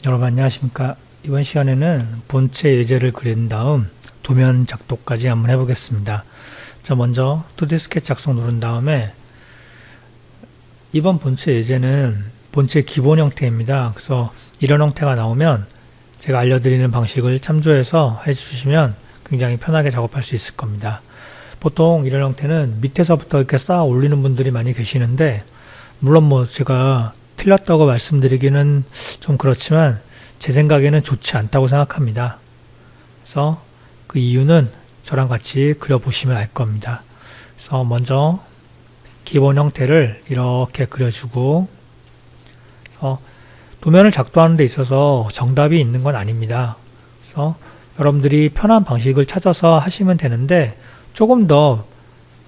여러분 안녕하십니까. 이번 시간에는 본체 예제를 그린 다음 도면 작도까지 한번 해보겠습니다. 자, 먼저 2D 스케치 작성 누른 다음에 이번 본체 예제는 본체 기본 형태입니다. 그래서 이런 형태가 나오면 제가 알려드리는 방식을 참조해서 해주시면 굉장히 편하게 작업할 수 있을 겁니다. 보통 이런 형태는 밑에서부터 이렇게 쌓아 올리는 분들이 많이 계시는데, 물론 뭐 제가 틀렸다고 말씀드리기는 좀 그렇지만 제 생각에는 좋지 않다고 생각합니다. 그래서 그 이유는 저랑 같이 그려보시면 알 겁니다. 그래서 먼저 기본 형태를 이렇게 그려주고, 그래서 도면을 작도하는 데 있어서 정답이 있는 건 아닙니다. 그래서 여러분들이 편한 방식을 찾아서 하시면 되는데, 조금 더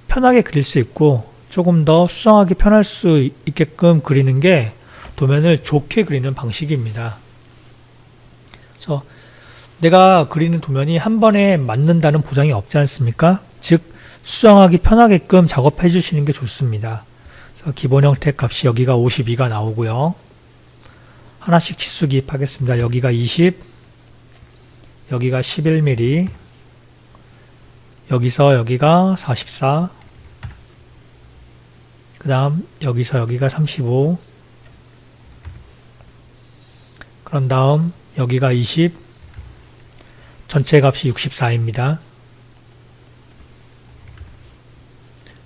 편하게 그릴 수 있고 조금 더 수정하기 편할 수 있게끔 그리는 게 도면을 좋게 그리는 방식입니다. 그래서 내가 그리는 도면이 한 번에 맞는다는 보장이 없지 않습니까? 즉 수정하기 편하게끔 작업해 주시는 게 좋습니다. 그래서 기본 형태 값이 여기가 52가 나오고요. 하나씩 치수 기입하겠습니다. 여기가 20, 여기가 11mm, 여기서 여기가 44, 그 다음 여기서 여기가 35, 그런 다음 여기가 20, 전체 값이 64입니다.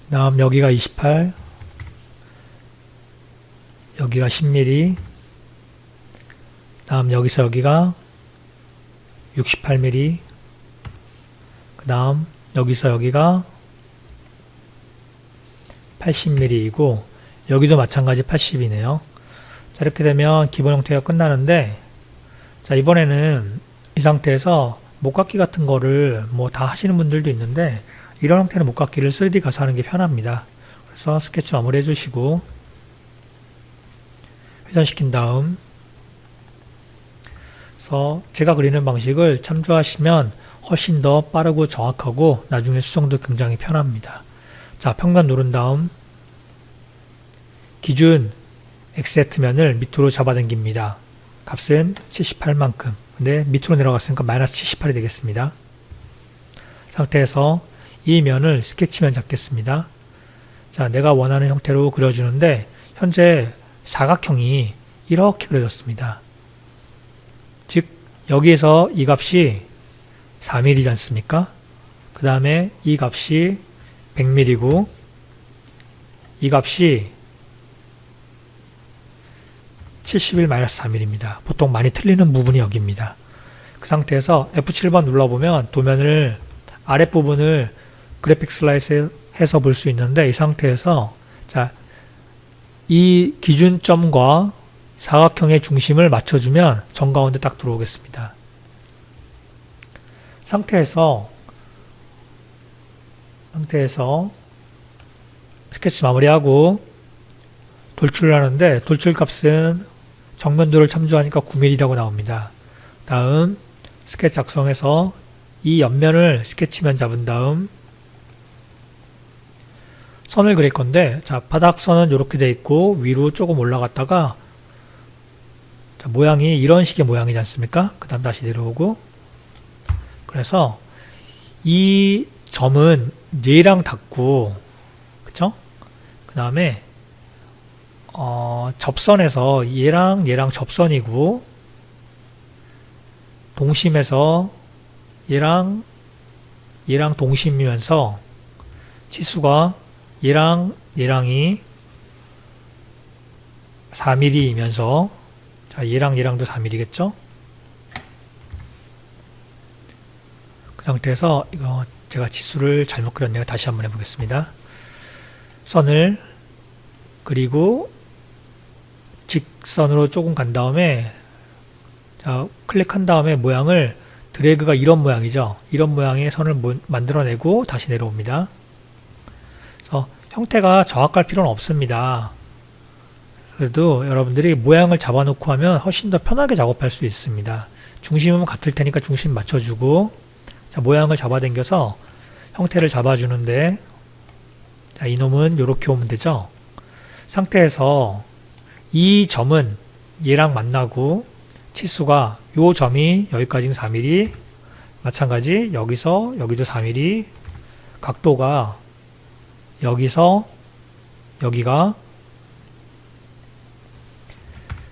그 다음 여기가 28, 여기가 10mm, 그 다음 여기서 여기가 68mm, 그 다음 여기서 여기가 80mm이고 여기도 마찬가지 80이네요. 자, 이렇게 되면 기본 형태가 끝나는데, 자, 이번에는 이 상태에서 목깎기 같은 거를 뭐 다 하시는 분들도 있는데, 이런 형태는 목깎기를 3D 가서 하는 게 편합니다. 그래서 스케치 마무리 해주시고 회전시킨 다음, 그래서 제가 그리는 방식을 참조하시면 훨씬 더 빠르고 정확하고 나중에 수정도 굉장히 편합니다. 자, 평면 누른 다음 기준 X세트면을 밑으로 잡아당깁니다. 값은 78만큼. 근데 밑으로 내려갔으니까 마이너스 78이 되겠습니다. 상태에서 이 면을 스케치면 잡겠습니다. 자, 내가 원하는 형태로 그려주는데 현재 사각형이 이렇게 그려졌습니다. 즉 여기에서 이 값이 4mm이지 않습니까? 그 다음에 이 값이 100mm고 이 값이 71-4mm입니다. 보통 많이 틀리는 부분이 여기입니다. 그 상태에서 F7번 눌러보면 도면을 아랫부분을 그래픽 슬라이스 해서 볼 수 있는데, 이 상태에서 자, 이 기준점과 사각형의 중심을 맞춰주면 정가운데 딱 들어오겠습니다. 상태에서 스케치 마무리하고 돌출을 하는데, 돌출 값은 정면도를 참조하니까 9mm라고 나옵니다. 다음 스케치 작성해서 이 옆면을 스케치면 잡은 다음 선을 그릴 건데, 자, 바닥선은 이렇게 돼 있고 위로 조금 올라갔다가, 자, 모양이 이런 식의 모양이지 않습니까? 그 다음 다시 내려오고, 그래서 이 점은 얘랑 닿고, 그쵸? 그 다음에 접선에서 얘랑 접선이고, 동심에서 얘랑 동심이면서 치수가 얘랑이 4mm이면서, 자, 얘랑도 4mm겠죠? 그 상태에서 이거 제가 치수를 잘못 그렸네요. 다시 한번 해보겠습니다. 선을 그리고 직선으로 조금 간 다음에, 자, 클릭한 다음에 모양을 드래그가 이런 모양이죠. 이런 모양의 선을 만들어내고 다시 내려옵니다. 그래서 형태가 정확할 필요는 없습니다. 그래도 여러분들이 모양을 잡아놓고 하면 훨씬 더 편하게 작업할 수 있습니다. 중심은 같을 테니까 중심 맞춰주고, 자, 모양을 잡아당겨서 형태를 잡아주는데, 자, 이놈은 이렇게 오면 되죠. 상태에서 이 점은 얘랑 만나고 치수가 요 점이 여기까지는 4mm, 마찬가지 여기서 여기도 4mm, 각도가 여기서 여기가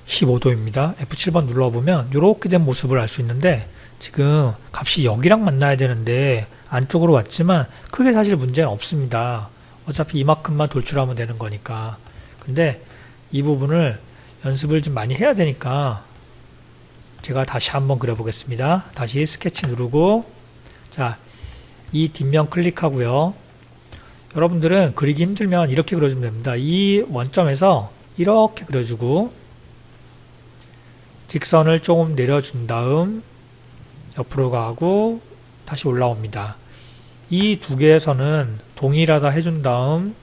15도입니다. F7번 눌러보면 이렇게 된 모습을 알 수 있는데 지금 값이 여기랑 만나야 되는데 안쪽으로 왔지만 크게 사실 문제는 없습니다. 어차피 이만큼만 돌출하면 되는 거니까. 근데 이 부분을 연습을 좀 많이 해야 되니까 제가 다시 한번 그려보겠습니다. 다시 스케치 누르고, 자, 이 뒷면 클릭하고요. 여러분들은 그리기 힘들면 이렇게 그려주면 됩니다. 이 원점에서 이렇게 그려주고 직선을 조금 내려준 다음 옆으로 가고 다시 올라옵니다. 이 두 개에서는 동일하다 해준 다음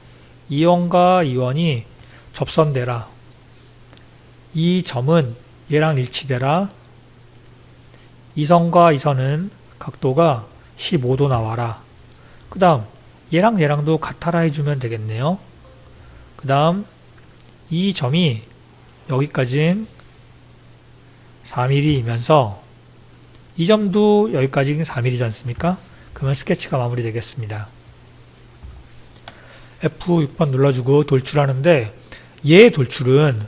이 원과 이 원이 접선되라. 이 점은 얘랑 일치되라. 이 선과 이 선은 각도가 15도 나와라. 그 다음 얘랑 얘랑도 같아라 해주면 되겠네요. 그 다음 이 점이 여기까진 4mm이면서 이 점도 여기까지는 4mm지 않습니까? 그러면 스케치가 마무리 되겠습니다. F6번 눌러주고 돌출하는데 얘의 돌출은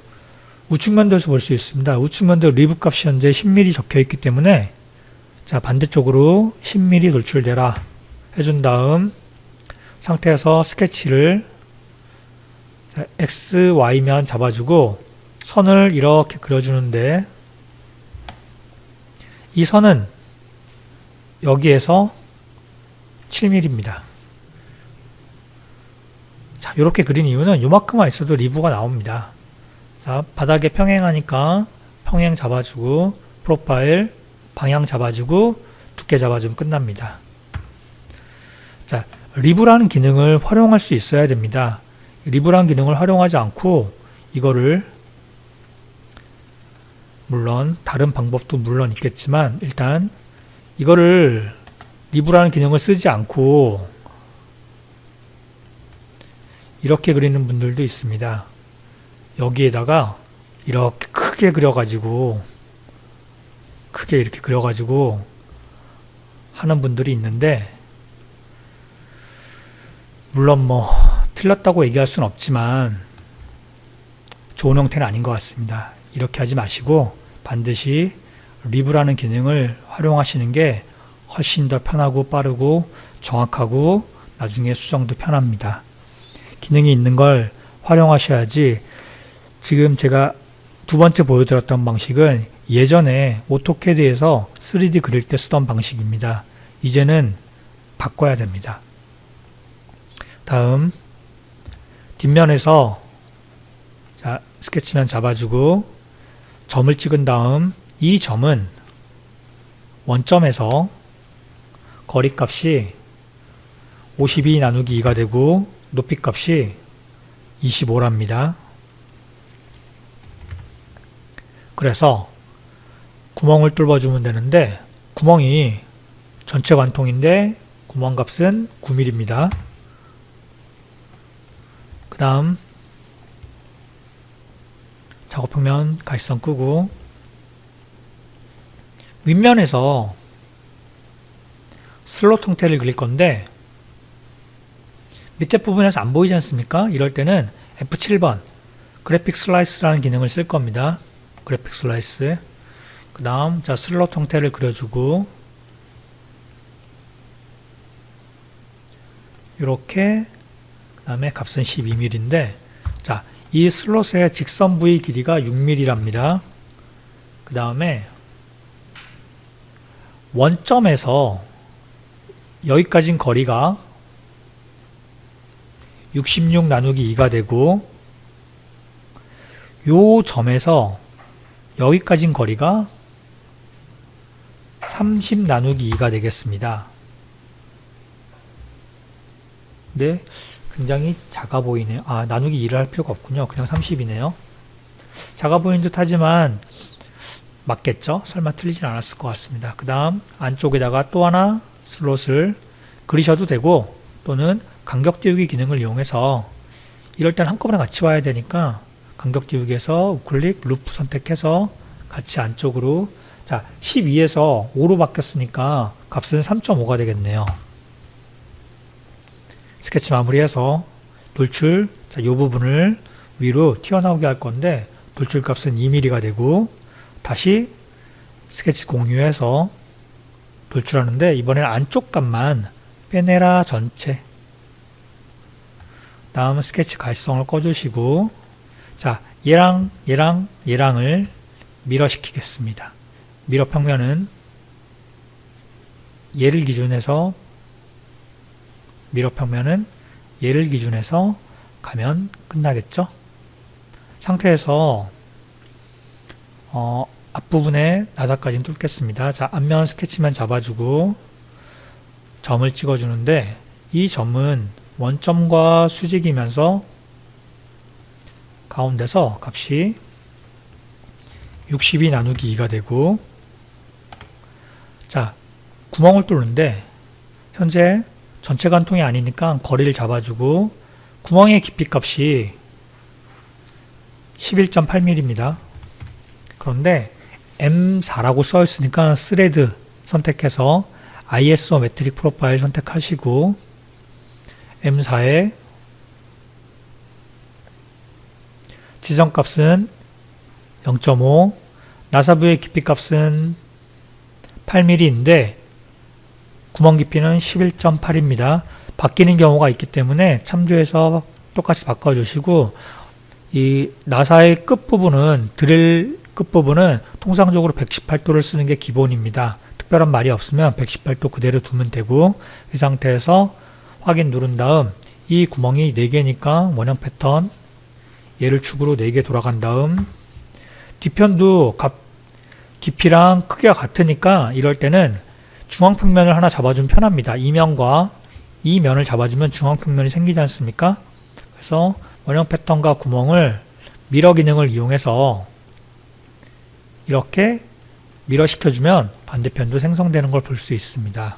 우측면도에서 볼 수 있습니다. 우측면도 리브 값이 현재 10mm 적혀 있기 때문에 자, 반대쪽으로 10mm 돌출되라 해준 다음 상태에서 스케치를 자, X, Y면 잡아주고 선을 이렇게 그려주는데 이 선은 여기에서 7mm입니다. 자, 이렇게 그린 이유는 요만큼만 있어도 리브가 나옵니다. 자, 바닥에 평행하니까 평행 잡아주고 프로파일 방향 잡아주고 두께 잡아주면 끝납니다. 자, 리브라는 기능을 활용할 수 있어야 됩니다. 리브라는 기능을 활용하지 않고 이거를 물론 다른 방법도 물론 있겠지만 일단 이거를 리브라는 기능을 쓰지 않고 이렇게 그리는 분들도 있습니다. 여기에다가 이렇게 크게 그려가지고 크게 이렇게 그려가지고 하는 분들이 있는데 물론 뭐 틀렸다고 얘기할 수는 없지만 좋은 형태는 아닌 것 같습니다. 이렇게 하지 마시고 반드시 리브라는 기능을 활용하시는 게 훨씬 더 편하고 빠르고 정확하고 나중에 수정도 편합니다. 기능이 있는 걸 활용하셔야지. 지금 제가 두 번째 보여드렸던 방식은 예전에 오토캐드에서 3D 그릴 때 쓰던 방식입니다. 이제는 바꿔야 됩니다. 다음 뒷면에서 자, 스케치면 잡아주고 점을 찍은 다음 이 점은 원점에서 거리값이 52 나누기 2가 되고 높이값이 25랍니다. 그래서 구멍을 뚫어주면 되는데 구멍이 전체 관통인데 구멍값은 9mm입니다. 그 다음 작업평면 가시선 끄고 윗면에서 슬롯 형태를 그릴 건데 밑에 부분에서 안 보이지 않습니까? 이럴 때는 F7번 그래픽 슬라이스라는 기능을 쓸 겁니다. 그래픽 슬라이스. 그 다음 자 슬롯 형태를 그려주고 이렇게 그 다음에 값은 12mm인데 자, 이 슬롯의 직선 부위 길이가 6mm랍니다. 그 다음에 원점에서 여기까진 거리가 66 나누기 2가 되고 요 점에서 여기까진 거리가 30 나누기 2가 되겠습니다. 네, 굉장히 작아 보이네요. 아, 나누기 2를 할 필요가 없군요. 그냥 30이네요. 작아 보이는 듯 하지만 맞겠죠? 설마 틀리진 않았을 것 같습니다. 그 다음 안쪽에다가 또 하나 슬롯을 그리셔도 되고 또는 간격 띄우기 기능을 이용해서 이럴 땐 한꺼번에 같이 와야 되니까 간격 띄우기에서 우클릭 루프 선택해서 같이 안쪽으로. 자, 12에서 5로 바뀌었으니까 값은 3.5가 되겠네요. 스케치 마무리해서 돌출, 자, 이 부분을 위로 튀어나오게 할 건데 돌출 값은 2mm가 되고, 다시 스케치 공유해서 돌출하는데 이번에는 안쪽 값만 빼내라 전체. 다음 스케치 갈성을 꺼주시고, 자, 얘랑을 미러 시키겠습니다. 미러 평면은 얘를 기준해서 가면 끝나겠죠? 상태에서 앞부분에 나사까지 뚫겠습니다. 자, 앞면 스케치만 잡아주고 점을 찍어주는데 이 점은 원점과 수직이면서 가운데서 값이 62 나누기 2가 되고, 자, 구멍을 뚫는데 현재 전체 관통이 아니니까 거리를 잡아주고 구멍의 깊이 값이 11.8mm입니다. 그런데 M4라고 써 있으니까 스레드 선택해서 ISO 메트릭 프로파일 선택하시고 M4에 지정값은 0.5, 나사부의 깊이값은 8mm인데 구멍 깊이는 11.8입니다. 바뀌는 경우가 있기 때문에 참조해서 똑같이 바꿔주시고, 이 나사의 끝부분은, 드릴 끝부분은 통상적으로 118도를 쓰는 게 기본입니다. 특별한 말이 없으면 118도 그대로 두면 되고, 이 상태에서 확인 누른 다음 이 구멍이 4개니까 원형 패턴 얘를 축으로 4개 돌아간 다음 뒤편도 깊이랑 크기가 같으니까 이럴 때는 중앙평면을 하나 잡아주면 편합니다. 이 면과 이 면을 잡아주면 중앙평면이 생기지 않습니까? 그래서 원형 패턴과 구멍을 미러 기능을 이용해서 이렇게 미러 시켜주면 반대편도 생성되는 걸 볼 수 있습니다.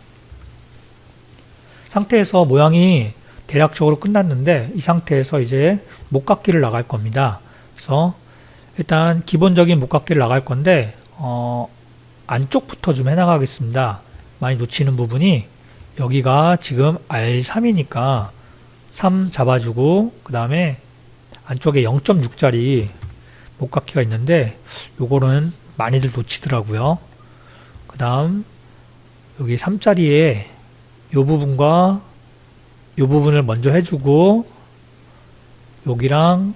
상태에서 모양이 대략적으로 끝났는데 이 상태에서 이제 목깎기를 나갈 겁니다. 그래서 일단 기본적인 목깎기를 나갈 건데 안쪽부터 좀 해나가겠습니다. 많이 놓치는 부분이 여기가 지금 R3이니까 3 잡아주고 그 다음에 안쪽에 0.6짜리 목깎기가 있는데 요거는 많이들 놓치더라고요. 그 다음 여기 3짜리에 요 부분과 요 부분을 먼저 해주고 여기랑도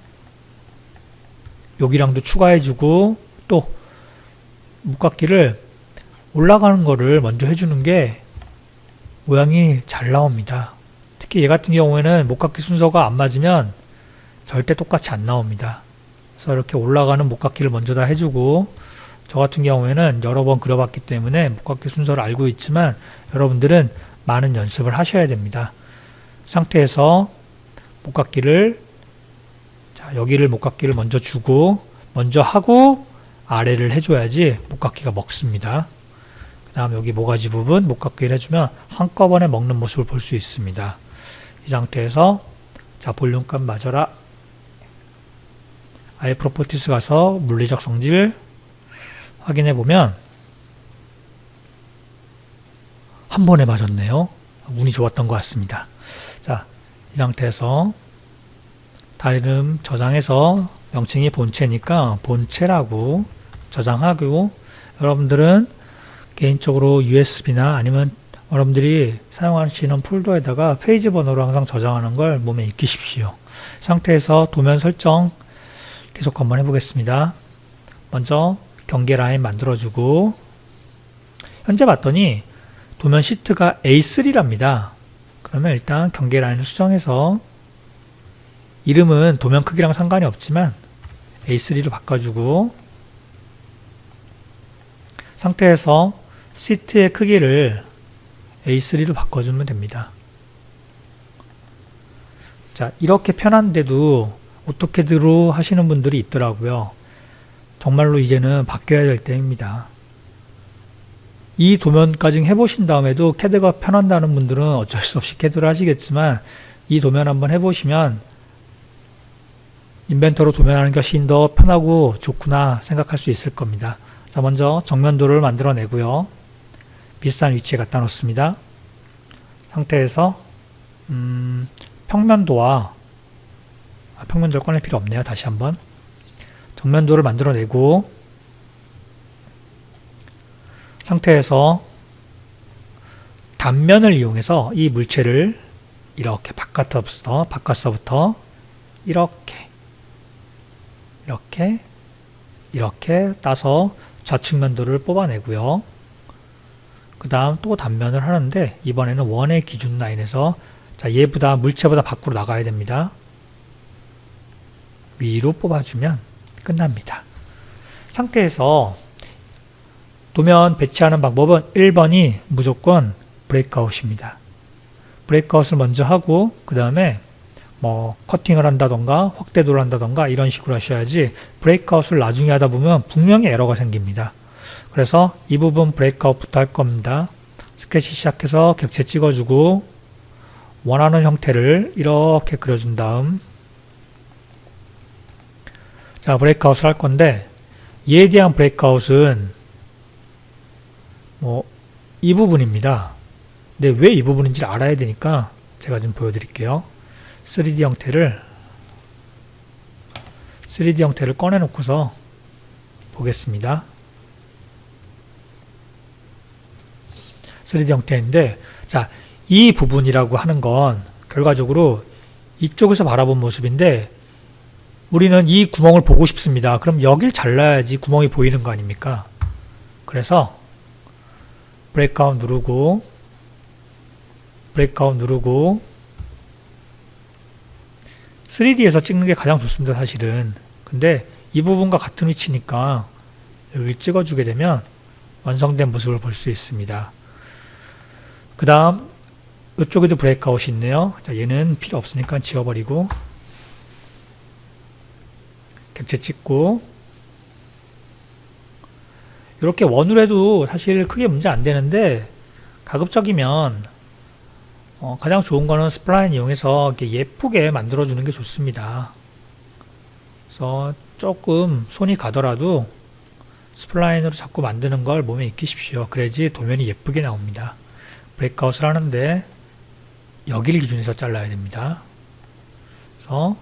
추가해주고 또 목깎이를 올라가는 거를 먼저 해주는 게 모양이 잘 나옵니다. 특히 얘 같은 경우에는 목깎이 순서가 안 맞으면 절대 똑같이 안 나옵니다. 그래서 이렇게 올라가는 목깎이를 먼저 다 해주고, 저 같은 경우에는 여러 번 그려봤기 때문에 목깎이 순서를 알고 있지만 여러분들은 많은 연습을 하셔야 됩니다. 상태에서 목깎이를, 자, 여기를 목깎이를 먼저 주고 먼저 하고 아래를 해줘야지 목깎이가 먹습니다. 그 다음 여기 모가지 부분 목깎이를 해주면 한꺼번에 먹는 모습을 볼 수 있습니다. 이 상태에서 자, 볼륨값 맞아라. 아예 프로퍼티스 가서 물리적 성질 확인해 보면 한 번에 맞았네요. 운이 좋았던 것 같습니다. 자, 이 상태에서 다이름 저장해서 명칭이 본체니까 본체라고 저장하고, 여러분들은 개인적으로 USB나 아니면 여러분들이 사용하시는 폴더에다가 페이지 번호로 항상 저장하는 걸 몸에 익히십시오. 상태에서 도면 설정 계속 한번 해보겠습니다. 먼저 경계 라인 만들어주고, 현재 봤더니 도면 시트가 A3랍니다. 그러면 일단 경계 라인을 수정해서 이름은 도면 크기랑 상관이 없지만 A3로 바꿔주고, 상태에서 시트의 크기를 A3로 바꿔주면 됩니다. 자, 이렇게 편한데도 오토캐드로 하시는 분들이 있더라고요. 정말로 이제는 바뀌어야 될 때입니다. 이 도면까지 해보신 다음에도 캐드가 편한다는 분들은 어쩔 수 없이 캐드를 하시겠지만, 이 도면 한번 해보시면 인벤터로 도면하는 것이 더 편하고 좋구나 생각할 수 있을 겁니다. 자, 먼저 정면도를 만들어내고요. 비슷한 위치에 갖다 놓습니다. 상태에서 평면도와 평면도를 꺼낼 필요 없네요. 다시 한번 정면도를 만들어내고 상태에서 단면을 이용해서 이 물체를 이렇게 바깥서부터 이렇게 따서 좌측면도를 뽑아내고요. 그 다음 또 단면을 하는데 이번에는 원의 기준 라인에서 자, 물체보다 밖으로 나가야 됩니다. 위로 뽑아주면 끝납니다. 상태에서 도면 배치하는 방법은 1번이 무조건 브레이크아웃입니다. 브레이크아웃을 먼저 하고 그 다음에 뭐 커팅을 한다던가 확대도를 한다던가 이런 식으로 하셔야지 브레이크아웃을 나중에 하다 보면 분명히 에러가 생깁니다. 그래서 이 부분 브레이크아웃부터 할 겁니다. 스케치 시작해서 객체 찍어주고 원하는 형태를 이렇게 그려준 다음 자, 브레이크아웃을 할 건데 얘에 대한 브레이크아웃은 뭐 이 부분입니다. 근데 왜 이 부분인지를 알아야 되니까 제가 좀 보여드릴게요. 3D 형태를 꺼내놓고서 보겠습니다. 3D 형태인데 자, 이 부분이라고 하는 건 결과적으로 이쪽에서 바라본 모습인데 우리는 이 구멍을 보고 싶습니다. 그럼 여길 잘라야지 구멍이 보이는 거 아닙니까? 그래서 브레이크아웃 누르고 3D에서 찍는 게 가장 좋습니다. 사실은. 근데 이 부분과 같은 위치니까 여기 찍어주게 되면 완성된 모습을 볼 수 있습니다. 그 다음 이쪽에도 브레이크아웃이 있네요. 자, 얘는 필요 없으니까 지워버리고 객체 찍고 이렇게 원으로 해도 사실 크게 문제 안 되는데 가급적이면 가장 좋은 거는 스플라인 이용해서 이렇게 예쁘게 만들어 주는 게 좋습니다. 그래서 조금 손이 가더라도 스플라인으로 자꾸 만드는 걸 몸에 익히십시오. 그래야지 도면이 예쁘게 나옵니다. 브레이크아웃을 하는데 여기를 기준해서 잘라야 됩니다. 그래서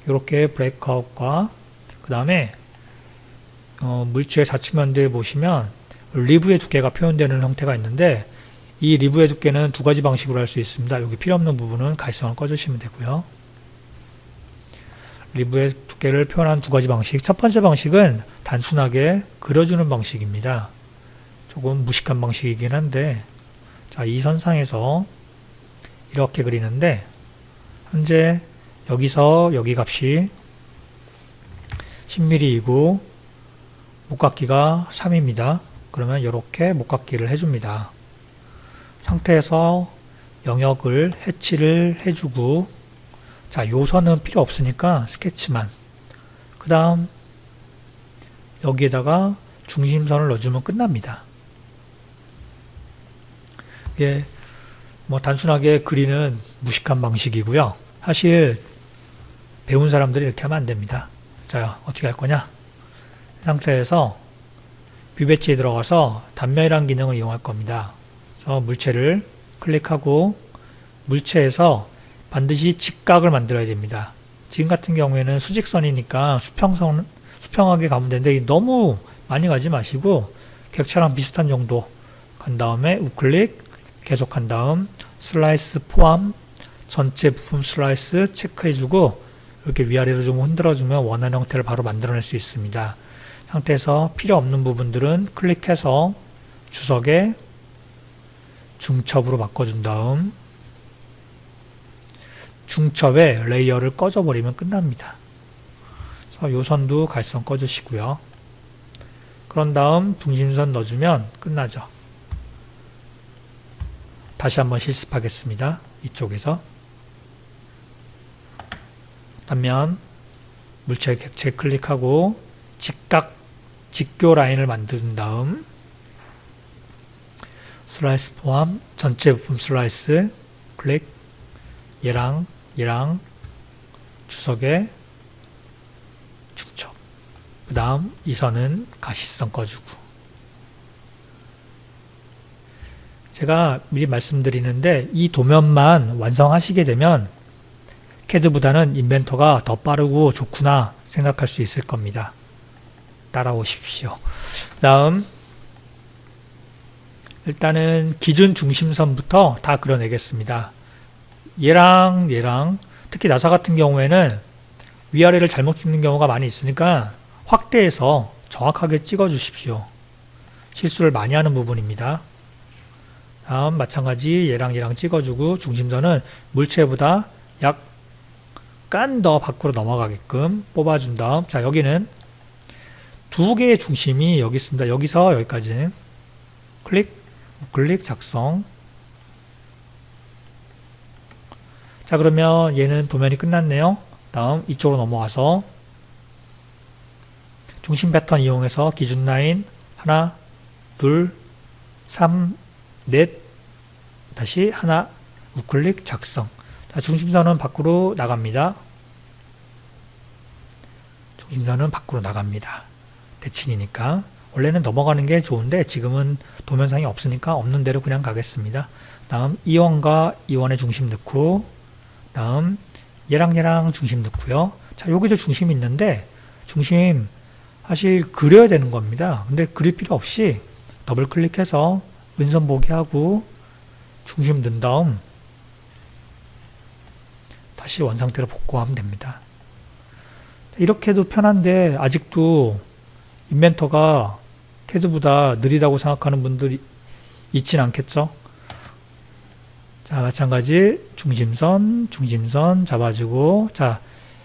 이렇게 브레이크아웃과 그 다음에 물체의 좌측면도에 보시면 리브의 두께가 표현되는 형태가 있는데 이 리브의 두께는 두 가지 방식으로 할 수 있습니다. 여기 필요 없는 부분은 갈성을 꺼주시면 되고요. 리브의 두께를 표현한 두 가지 방식. 첫 번째 방식은 단순하게 그려주는 방식입니다. 조금 무식한 방식이긴 한데 자, 이 선상에서 이렇게 그리는데 현재 여기서 여기 값이 10mm이고 목깎기가 3입니다. 그러면 이렇게 목깎기를 해줍니다. 상태에서 영역을 해치를 해주고 자, 요선은 필요 없으니까 스케치만 그 다음 여기에다가 중심선을 넣어주면 끝납니다. 이게 뭐 단순하게 그리는 무식한 방식이고요. 사실 배운 사람들이 이렇게 하면 안 됩니다. 자, 어떻게 할 거냐? 상태에서 뷰 배치에 들어가서 단면이라는 기능을 이용할 겁니다. 그래서 물체를 클릭하고 물체에서 반드시 직각을 만들어야 됩니다. 지금 같은 경우에는 수직선이니까 수평하게 가면 되는데 너무 많이 가지 마시고 객체랑 비슷한 정도 간 다음에 우클릭 계속 한 다음 슬라이스 포함 전체 부품 슬라이스 체크해주고 이렇게 위아래로 좀 흔들어주면 원하는 형태를 바로 만들어낼 수 있습니다. 상태에서 필요 없는 부분들은 클릭해서 주석에 중첩으로 바꿔준 다음 중첩에 레이어를 꺼져버리면 끝납니다. 그래서 요 선도 갈선 꺼주시고요. 그런 다음 중심선 넣어주면 끝나죠. 다시 한번 실습하겠습니다. 이쪽에서 단면 물체 객체 클릭하고 직교 라인을 만든 다음 슬라이스 포함 전체 부품 슬라이스 클릭 얘랑 주석에 중첩 그 다음 이 선은 가시선 꺼주고 제가 미리 말씀드리는데 이 도면만 완성하시게 되면 CAD보다는 인벤터가 더 빠르고 좋구나 생각할 수 있을 겁니다. 따라오십시오. 다음 일단은 기준 중심선부터 다 그려내겠습니다. 얘랑 특히 나사 같은 경우에는 위아래를 잘못 찍는 경우가 많이 있으니까 확대해서 정확하게 찍어 주십시오. 실수를 많이 하는 부분입니다. 다음 마찬가지 얘랑 찍어주고 중심선은 물체보다 약간 더 밖으로 넘어가게끔 뽑아준 다음, 자 여기는 두 개의 중심이 여기 있습니다. 여기서 여기까지 클릭 작성. 자 그러면 얘는 도면이 끝났네요. 다음 이쪽으로 넘어와서 중심 패턴 이용해서 기준 라인 하나 둘 3 넷 다시 하나 우클릭 작성. 자, 중심선은 밖으로 나갑니다. 중심선은 밖으로 나갑니다. 대칭이니까 원래는 넘어가는 게 좋은데 지금은 도면상이 없으니까 없는 대로 그냥 가겠습니다. 다음 E1과 E1의 중심 넣고, 다음 얘랑 중심 넣고요. 자 여기도 중심이 있는데 중심 사실 그려야 되는 겁니다. 근데 그릴 필요 없이 더블 클릭해서 은선 보기 하고 중심 넣은 다음 다시 원상태로 복구하면 됩니다. 이렇게 해도 편한데 아직도 인벤터가 CAD보다 느리다고 생각하는 분들이 있진 않겠죠? 자 마찬가지 중심선 잡아주고, 자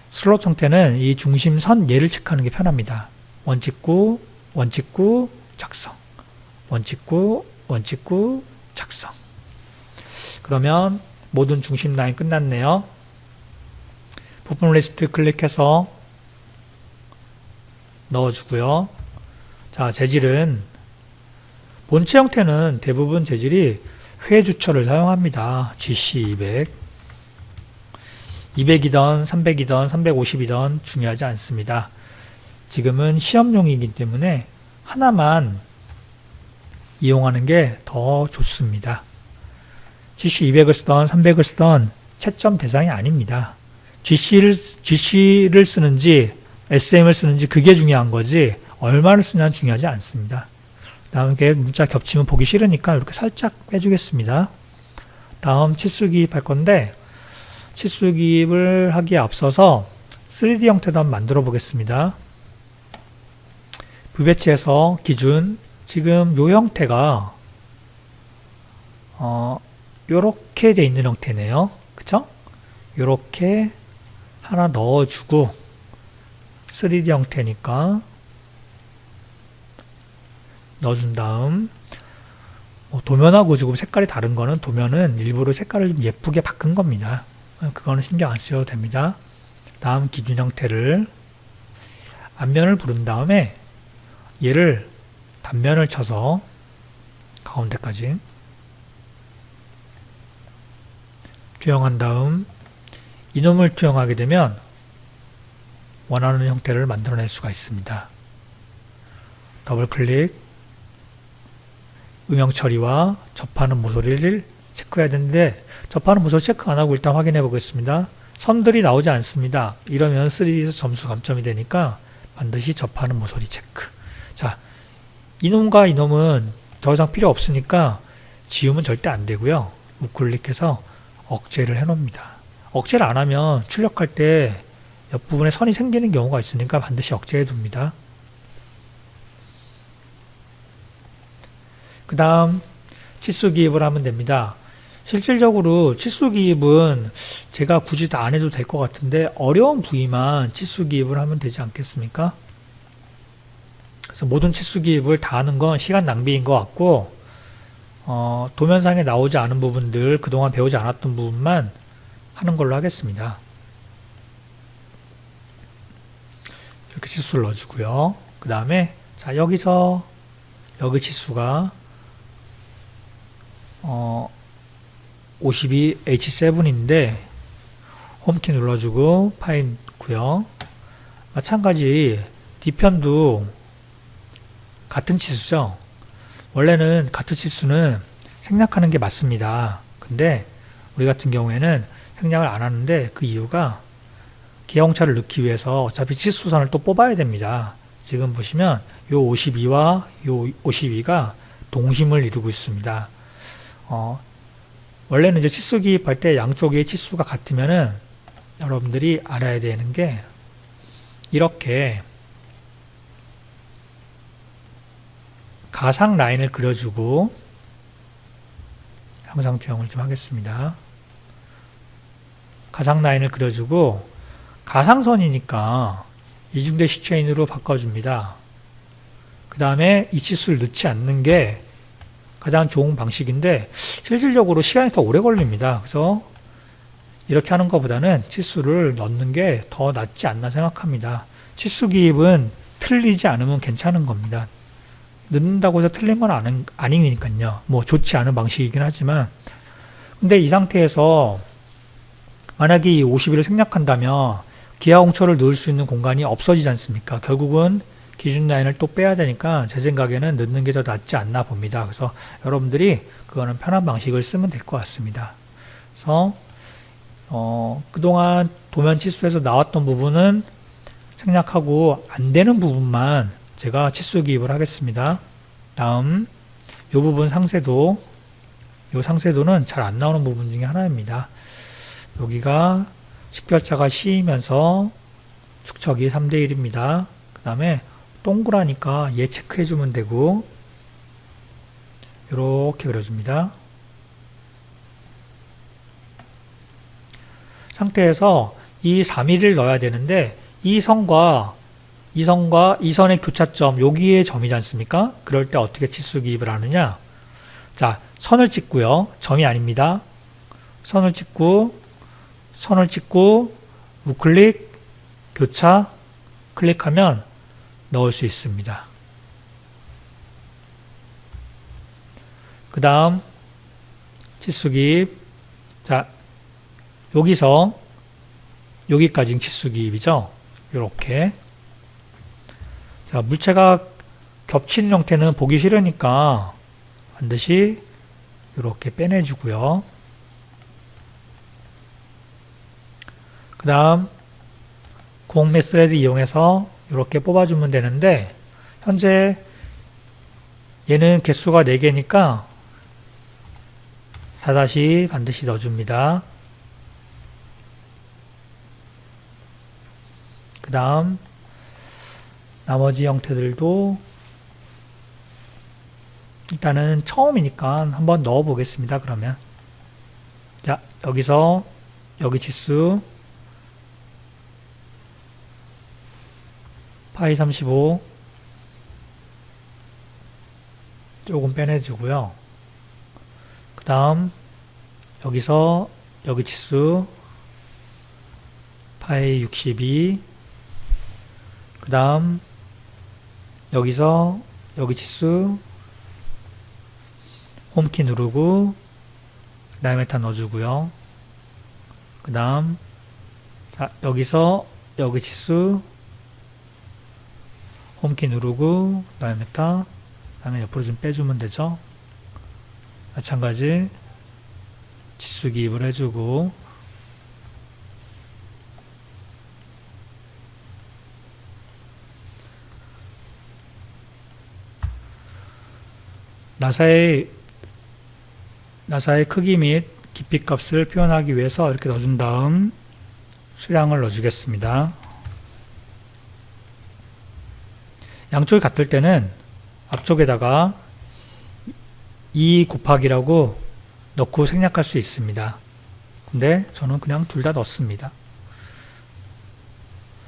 슬롯 형태는 이 중심선 얘를 체크하는 게 편합니다. 원 찍고 작성, 원 찍고 작성. 그러면 모든 중심 라인 끝났네요. 부품 리스트 클릭해서 넣어주고요. 자 재질은 본체 형태는 대부분 재질이 회주철을 사용합니다. GC200 200이던 300이던 350이던 중요하지 않습니다. 지금은 시험용이기 때문에 하나만 이용하는 게 더 좋습니다. GC200을 쓰던 300을 쓰던 채점 대상이 아닙니다. GC를 쓰는지 SM을 쓰는지 그게 중요한 거지 얼마를 쓰냐는 중요하지 않습니다. 다음 게 문자 겹치면 보기 싫으니까 이렇게 살짝 빼주겠습니다. 다음 치수 기입 할 건데 치수 기입을 하기에 앞서서 3D 형태도 한번 만들어 보겠습니다. 부배치에서 기준, 지금 요 형태가 요렇게 돼 있는 형태네요. 그쵸? 요렇게 하나 넣어주고 3D 형태니까 넣어준 다음 도면하고 지금 색깔이 다른 거는 도면은 일부러 색깔을 좀 예쁘게 바꾼 겁니다. 그거는 신경 안 쓰셔도 됩니다. 다음 기준 형태를 앞면을 부른 다음에 얘를 단면을 쳐서 가운데까지 투영한 다음 이놈을 투영하게 되면 원하는 형태를 만들어낼 수가 있습니다. 더블 클릭, 음영 처리와 접하는 모서리를 체크해야 되는데 접하는 모서리 체크 안 하고 일단 확인해 보겠습니다. 선들이 나오지 않습니다. 이러면 3D에서 점수 감점이 되니까 반드시 접하는 모서리 체크. 자, 이놈과 이놈은 더 이상 필요 없으니까 지우면 절대 안 되고요. 우클릭해서 억제를 해 놓습니다. 억제를 안 하면 출력할 때 옆부분에 선이 생기는 경우가 있으니까 반드시 억제해 둡니다. 그 다음 치수 기입을 하면 됩니다. 실질적으로 치수 기입은 제가 굳이 다 안 해도 될 것 같은데 어려운 부위만 치수 기입을 하면 되지 않겠습니까? 그래서 모든 치수 기입을 다 하는 건 시간 낭비인 것 같고 도면상에 나오지 않은 부분들, 그동안 배우지 않았던 부분만 하는 걸로 하겠습니다. 이렇게 치수를 넣어주고요. 그 다음에 자 여기서 여기 치수가 52H7인데 홈키 눌러주고 파일 넣고요. 마찬가지 뒤편도 같은 치수죠. 원래는 같은 치수는 생략하는 게 맞습니다. 근데 우리 같은 경우에는 생략을 안 하는데 그 이유가 기하공차를 넣기 위해서 어차피 치수선을 또 뽑아야 됩니다. 지금 보시면 요 52와 요 52가 동심을 이루고 있습니다. 원래는 이제 치수 기입할 때 양쪽의 치수가 같으면은 여러분들이 알아야 되는 게 이렇게 가상 라인을 그려주고 형상 투영을 좀 하겠습니다. 가상 라인을 그려주고 가상선이니까 이중대 시체인으로 바꿔줍니다. 그 다음에 이 치수를 넣지 않는 게 가장 좋은 방식인데 실질적으로 시간이 더 오래 걸립니다. 그래서 이렇게 하는 것보다는 치수를 넣는 게 더 낫지 않나 생각합니다. 치수 기입은 틀리지 않으면 괜찮은 겁니다. 넣는다고 해서 틀린 건 아니니까요. 뭐 좋지 않은 방식이긴 하지만 근데 이 상태에서 만약에 이 51을 생략한다면 기하공초를 넣을 수 있는 공간이 없어지지 않습니까? 결국은 기준 라인을 또 빼야 되니까 제 생각에는 넣는 게 더 낫지 않나 봅니다. 그래서 여러분들이 그거는 편한 방식을 쓰면 될 것 같습니다. 그래서 그동안 도면 치수에서 나왔던 부분은 생략하고 안 되는 부분만 제가 치수 기입을 하겠습니다. 다음 이 부분 상세도 이 상세도는 잘 안 나오는 부분 중에 하나입니다. 여기가 식별자가 C이면서 축척이 3대 1입니다. 그 다음에 동그라니까 얘 체크해 주면 되고 이렇게 그려줍니다. 상태에서 이 3mm를 넣어야 되는데 이 선과 이 선의 교차점 여기에 점이지 않습니까? 그럴 때 어떻게 치수 기입을 하느냐? 자, 선을 찍고요. 점이 아닙니다. 선을 찍고 우클릭 교차 클릭하면 넣을 수 있습니다. 그 다음 치수 기입. 자, 여기서 여기까지 치수 기입이죠. 이렇게. 자, 물체가 겹치는 형태는 보기 싫으니까 반드시 이렇게 빼내주고요. 그 다음 구멍 메스레드 이용해서 이렇게 뽑아주면 되는데 현재 얘는 개수가 4개니까 4- 반드시 넣어줍니다. 그 다음 나머지 형태들도 일단은 처음이니까 한번 넣어 보겠습니다. 그러면 자, 여기서 여기 치수 파이 35 조금 빼내주고요. 그 다음 여기서 여기 치수 파이 62 그 다음 여기서 여기 치수 홈키 누르고 다이메타 넣어주고요. 그 다음 자, 여기서 여기 치수 홈키 누르고 다이메타 그 다음에 옆으로 좀 빼주면 되죠. 마찬가지 치수 기입을 해주고 나사의 크기 및 깊이 값을 표현하기 위해서 이렇게 넣어준 다음 수량을 넣어주겠습니다. 양쪽이 같을 때는 앞쪽에다가 2 곱하기라고 넣고 생략할 수 있습니다. 근데 저는 그냥 둘 다 넣습니다.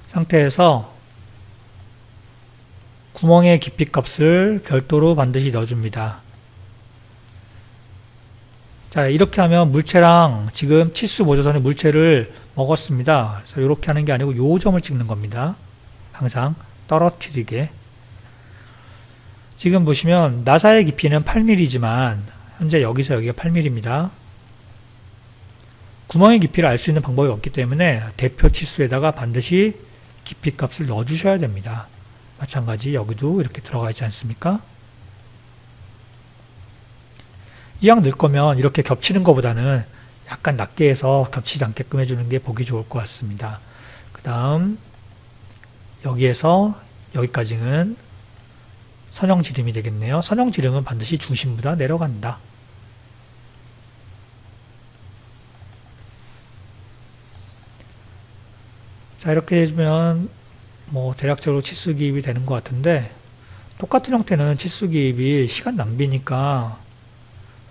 상태에서 구멍의 깊이 값을 별도로 반드시 넣어줍니다. 자, 이렇게 하면 물체랑 지금 치수 보조선의 물체를 먹었습니다. 그래서 이렇게 하는 게 아니고 요 점을 찍는 겁니다. 항상 떨어뜨리게. 지금 보시면 나사의 깊이는 8mm지만 현재 여기서 여기가 8mm입니다. 구멍의 깊이를 알 수 있는 방법이 없기 때문에 대표 치수에다가 반드시 깊이 값을 넣어 주셔야 됩니다. 마찬가지 여기도 이렇게 들어가 있지 않습니까? 이왕 넣을 거면 이렇게 겹치는 것보다는 약간 낮게 해서 겹치지 않게끔 해주는 게 보기 좋을 것 같습니다. 그 다음 여기에서 여기까지는 선형지름이 되겠네요. 선형지름은 반드시 중심보다 내려간다. 자, 이렇게 해주면 뭐 대략적으로 치수기입이 되는 것 같은데, 똑같은 형태는 치수기입이 시간 낭비니까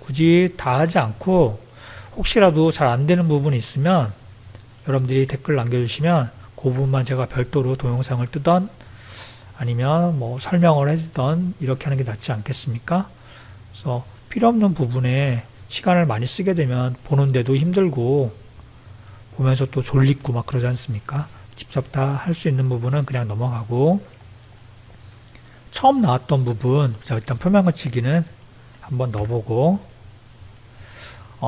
굳이 다 하지 않고 혹시라도 잘 안 되는 부분이 있으면 여러분들이 댓글 남겨주시면 그 부분만 제가 별도로 동영상을 뜨던 아니면 뭐 설명을 해주던 이렇게 하는 게 낫지 않겠습니까? 그래서 필요 없는 부분에 시간을 많이 쓰게 되면 보는데도 힘들고 보면서 또 졸리고 막 그러지 않습니까? 직접 다 할 수 있는 부분은 그냥 넘어가고, 처음 나왔던 부분, 자, 일단 표면 거치기는 한번 넣어보고,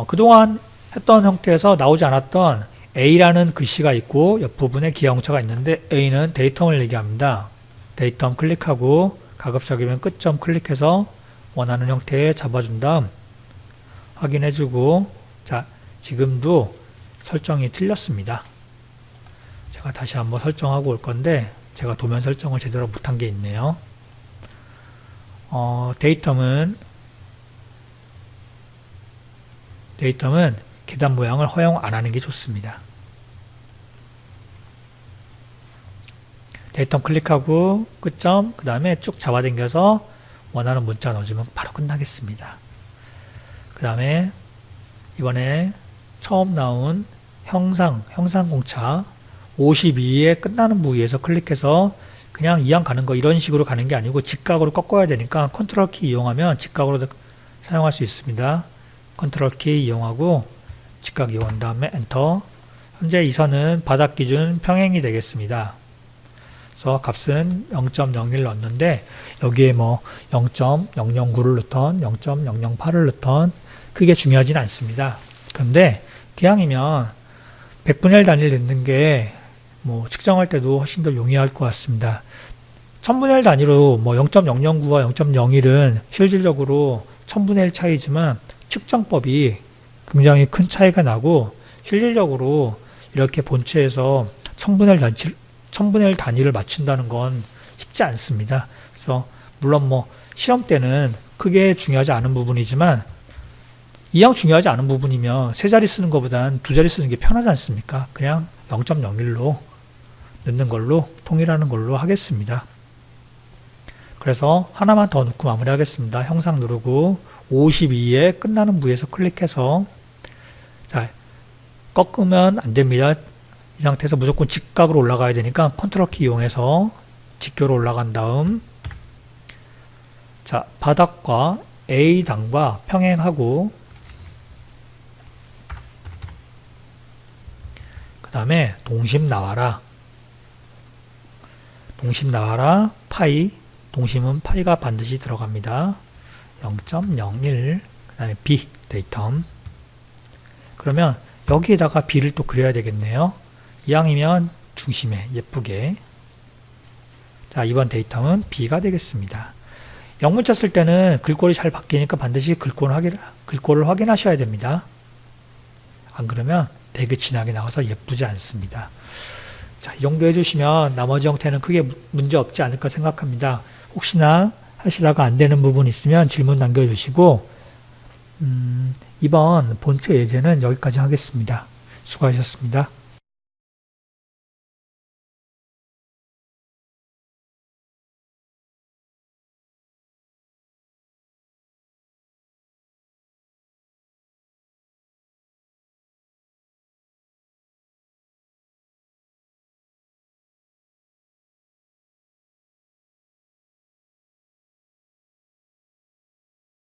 그동안 했던 형태에서 나오지 않았던 A라는 글씨가 있고 옆부분에 기하공차가 있는데, A는 데이텀을 얘기합니다. 데이텀 클릭하고 가급적이면 끝점 클릭해서 원하는 형태에 잡아준 다음 확인해주고, 자, 지금도 설정이 틀렸습니다. 제가 다시 한번 설정하고 올 건데 제가 도면 설정을 제대로 못한 게 있네요. 데이텀은 계단 모양을 허용 안 하는 게 좋습니다. 데이텀 클릭하고 끝점, 그 다음에 쭉 잡아당겨서 원하는 문자 넣어주면 바로 끝나겠습니다. 그 다음에 이번에 처음 나온 형상공차 52에 끝나는 부위에서 클릭해서 그냥 이왕 가는 거 이런 식으로 가는 게 아니고 직각으로 꺾어야 되니까 컨트롤 키 이용하면 직각으로 사용할 수 있습니다. 컨트롤 키 이용하고 직각 이용한 다음에 엔터. 현재 이 선은 바닥 기준 평행이 되겠습니다. 그래서 값은 0.01 넣었는데 여기에 뭐 0.009를 넣던 0.008을 넣던 크게 중요하진 않습니다. 그런데 기왕이면 100분의 1 단위를 넣는 게 뭐 측정할 때도 훨씬 더 용이할 것 같습니다. 1000분의 1 단위로 뭐 0.009와 0.01은 실질적으로 1000분의 1 차이지만 측정법이 굉장히 큰 차이가 나고 실질적으로 이렇게 본체에서 1000분의 1 단위를 맞춘다는 건 쉽지 않습니다. 그래서 물론 뭐 시험 때는 크게 중요하지 않은 부분이지만 이왕 중요하지 않은 부분이면 세 자리 쓰는 것보다는 두 자리 쓰는 게 편하지 않습니까? 그냥 0.01로 넣는 걸로 통일하는 걸로 하겠습니다. 그래서 하나만 더 넣고 마무리 하겠습니다. 형상 누르고 52에 끝나는 부위에서 클릭해서, 자, 꺾으면 안 됩니다. 이 상태에서 무조건 직각으로 올라가야 되니까 컨트롤 키 이용해서 직교로 올라간 다음, 자, 바닥과 A단과 평행하고 그 다음에 동심 나와라 파이, 동심은 파이가 반드시 들어갑니다. 0.01, 그 다음에 B 데이텀. 그러면 여기에다가 B를 또 그려야 되겠네요. 이왕이면 중심에 예쁘게. 자, 이번 데이텀은 B가 되겠습니다. 영문자 쓸 때는 글꼴이 잘 바뀌니까 반드시 글꼴을 확인하셔야 됩니다. 안 그러면 되게 진하게 나와서 예쁘지 않습니다. 자, 이 정도 해주시면 나머지 형태는 크게 문제 없지 않을까 생각합니다. 혹시나 하시다가 안 되는 부분 있으면 질문 남겨주시고, 이번 본체 예제는 여기까지 하겠습니다. 수고하셨습니다.